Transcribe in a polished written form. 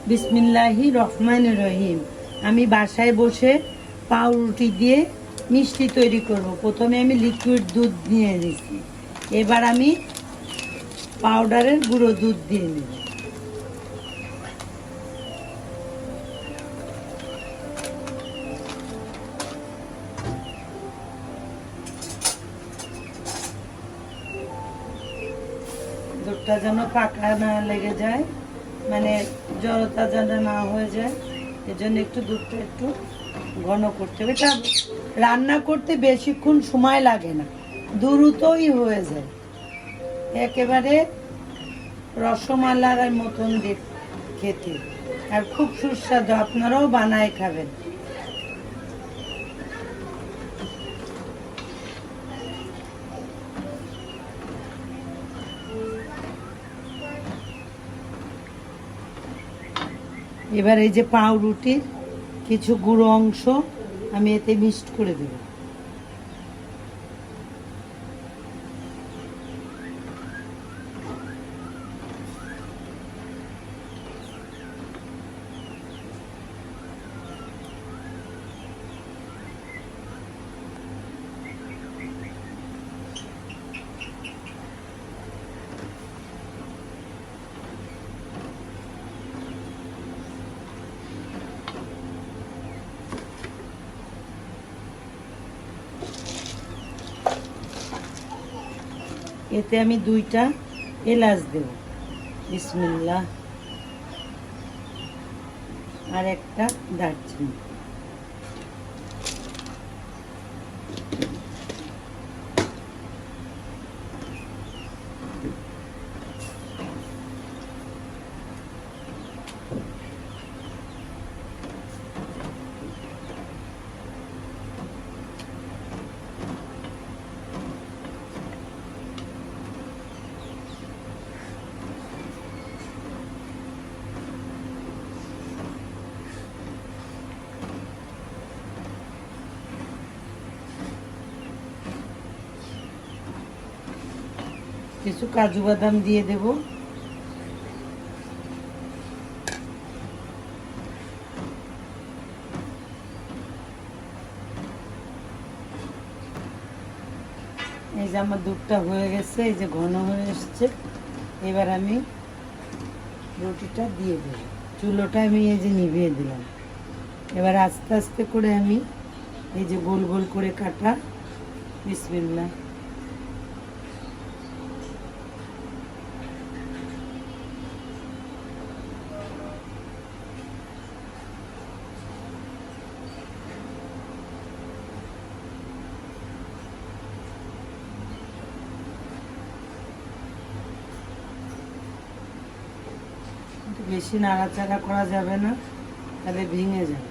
বিসমিল্লাহির রহমানির রহিম। আমি বাসায় বসে পাউরুটি দিয়ে মিষ্টি তৈরি করব। প্রথমে আমি লিকুইড দুধ নিয়ে নিয়েছি, এবার আমি পাউডারের গুঁড়ো দুধ দিয়ে নেব। দুধটা যেন পাকা না লেগে যায়, মানে জড়তা যেন না হয়ে যায়, এজন্য একটু দুধটা একটু ঘন করতে হবে। এটা রান্না করতে বেশিক্ষণ সময় লাগে না, দ্রুতই হয়ে যায়, একেবারে রসমালাইয়ের মতন খেতে, আর খুব সুস্বাদু। আপনারাও বানায় খাবেন। এবার এই যে পাউরুটির কিছু গুঁড়ো অংশ আমি এতে মিক্সড করে দেব। এতে আমি 2টা এলাচ দেব, বিসমিল্লাহ, আর একটা দারচিনি। কিছু কাজু বাদাম দিয়ে দেব। এই যে আমার দুধটা হয়ে গেছে, এই যে ঘন হয়ে এসছে। এবার আমি রুটিটা দিয়ে দেব। চুলোটা আমি এই যে নিভিয়ে দিলাম। এবার আস্তে আস্তে করে আমি এই যে গোল গোল করে কাটা, বিসমিল্লাহ, বেশি নাড়াচাড়া করা যাবে না, তাহলে ভেঙে যাবে।